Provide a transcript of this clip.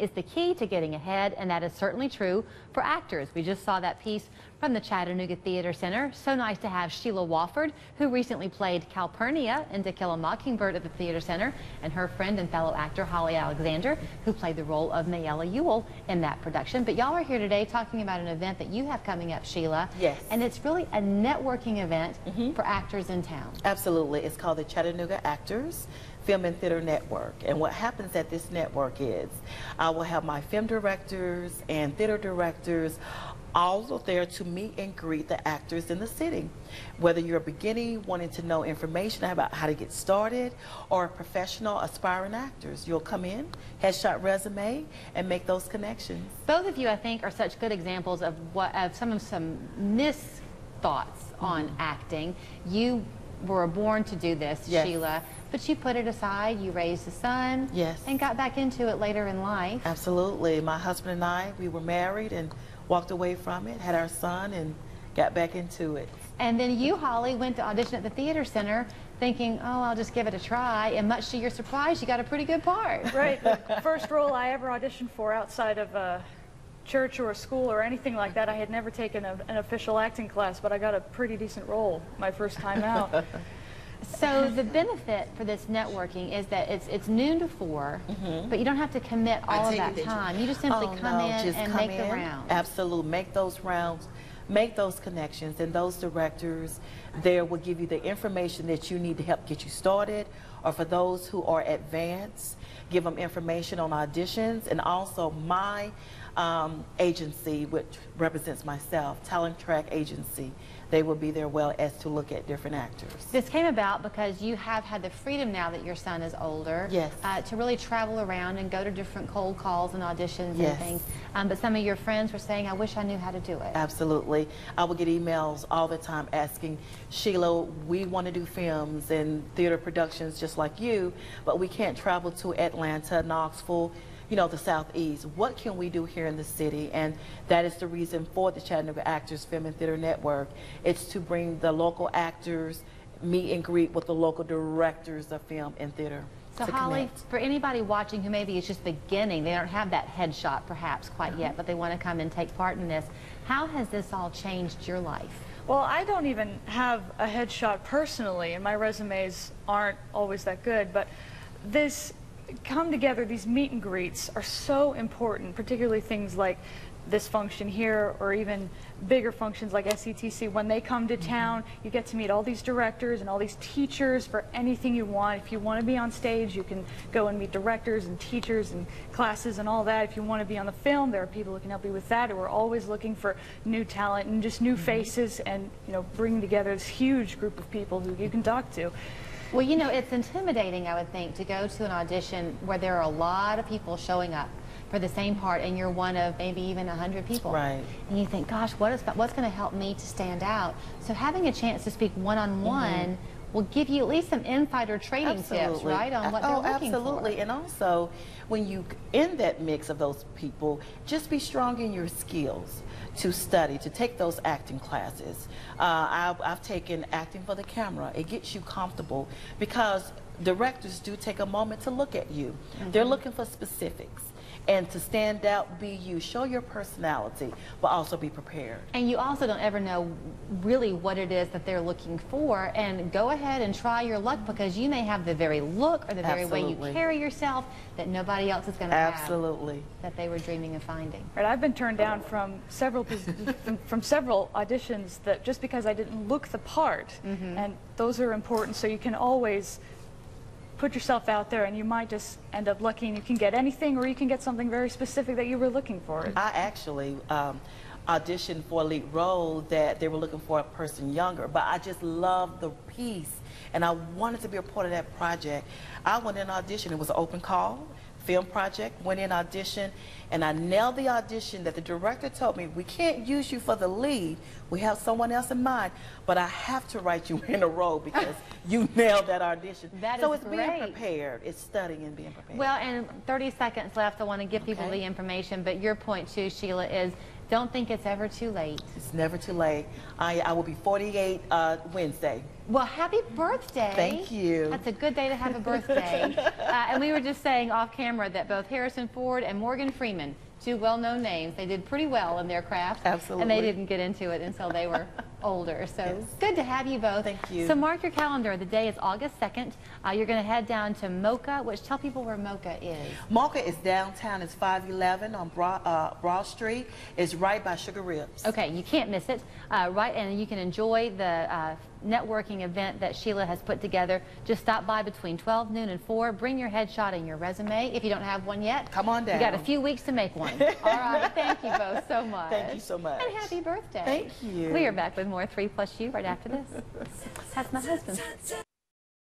is the key to getting ahead, and that is certainly true for actors. We just saw that piece from the Chattanooga Theater Center. So nice to have Shelia Wofford, who recently played Calpurnia in To Kill a Mockingbird at the Theater Center, and her friend and fellow actor Holly Alexander, who played the role of Mayella Ewell in that production. But y'all are here today talking about an event that you have coming up, Sheila. Yes. And it's really a networking event for actors in town. Absolutely. It's called the Chattanooga Actors Film and Theater Network. And what happens at this network is I will have my film directors and theater directors all there to meet and greet the actors in the city. Whether you're beginning, wanting to know information about how to get started, or professional aspiring actors, you'll come in, headshot resume, and make those connections. Both of you, I think, are such good examples of some misthoughts on acting. You were born to do this, Yes. Sheila, but you put it aside, you raised a son, Yes. and got back into it later in life. Absolutely. My husband and I, we were married and walked away from it, had our son, and got back into it. And then you, Holly, went to audition at the Theater Center thinking, oh, I'll just give it a try, and much to your surprise, you got a pretty good part. Right. The first role I ever auditioned for outside of a church or a school or anything like that. I had never taken an official acting class, but I got a pretty decent role my first time out. So the benefit for this networking is that it's noon to 4, but you don't have to commit all of that time. You just simply come in and make the rounds. Absolutely. Make those rounds, make those connections, and those directors there will give you the information that you need to help get you started, or for those who are advanced, give them information on auditions, and also my agency, which represents myself, Talent Track Agency. They will be there well as to look at different actors. This came about because you have had the freedom now that your son is older, Yes. To really travel around and go to different cold calls and auditions Yes. and things. But some of your friends were saying, I wish I knew how to do it. Absolutely. I will get emails all the time asking, Sheila, we want to do films and theater productions just like you, but we can't travel to Atlanta, Knoxville, you know, the Southeast. What can we do here in the city? And that is the reason for the Chattanooga Actors Film and Theater Network. It's to bring the local actors, meet and greet with the local directors of film and theater. So Holly, for anybody watching who maybe is just beginning, they don't have that headshot perhaps quite yet, but they want to come and take part in this, how has this all changed your life? Well, I don't even have a headshot personally, and my resumes aren't always that good, but this come together, these meet and greets are so important, particularly things like this function here, or even bigger functions like SETC. When they come to town, you get to meet all these directors and all these teachers for anything you want. If you want to be on stage, you can go and meet directors and teachers and classes and all that. If you want to be on the film, there are people who can help you with that, who are always looking for new talent and just new faces, and bringing together this huge group of people who you can talk to. Well, you know, it's intimidating, I would think, to go to an audition where there are a lot of people showing up for the same part, and you're one of maybe even 100 people. Right. And you think, gosh, what's going to help me to stand out? So having a chance to speak one-on-one will give you at least some insider trading tips, right, on what they're looking for. Absolutely. And also, when you in that mix of those people, just be strong in your skills to study, to take those acting classes. I've taken acting for the camera. It gets you comfortable because directors do take a moment to look at you. They're looking for specifics. And to stand out, be you, show your personality, but also be prepared. And you also don't ever know really what it is that they're looking for, and go ahead and try your luck, because you may have the very look or the very way you carry yourself that nobody else is going to have, that they were dreaming of finding. Right, I've been turned down from several from several auditions that just because I didn't look the part, and those are important, so you can always put yourself out there, and you might just end up lucky and you can get anything, or you can get something very specific that you were looking for. I actually auditioned for a lead role that they were looking for a person younger, but I just loved the piece and I wanted to be a part of that project. I went in audition. It was an open call film project, went in audition, and I nailed the audition that the director told me, we can't use you for the lead, we have someone else in mind, but I have to write you in a role because you nailed that audition. So it's being prepared, it's studying and being prepared. Well, and 30 seconds left. I want to give people the information, but your point too, Sheila, is don't think it's ever too late. It's never too late. I will be 48 Wednesday. Well, happy birthday. Thank you. That's a good day to have a birthday. And we were just saying off camera that both Harrison Ford and Morgan Freeman, two well-known names, they did pretty well in their craft. Absolutely. And they didn't get into it until they were older. So Yes. good to have you both. Thank you. So mark your calendar. The day is August 2nd. You're going to head down to Mocha, which tell people where Mocha is. Mocha is downtown. It's 511 on Broad Street. It's right by Sugar Ribs. Okay, you can't miss it. Right, and you can enjoy the networking event that Shelia has put together. Just stop by between 12 noon and 4. Bring your headshot and your resume if you don't have one yet. Come on down. You got a few weeks to make one. All right, thank you both so much. Thank you so much. And happy birthday. Thank you. We are back with more 3 Plus You right after this. That's my husband.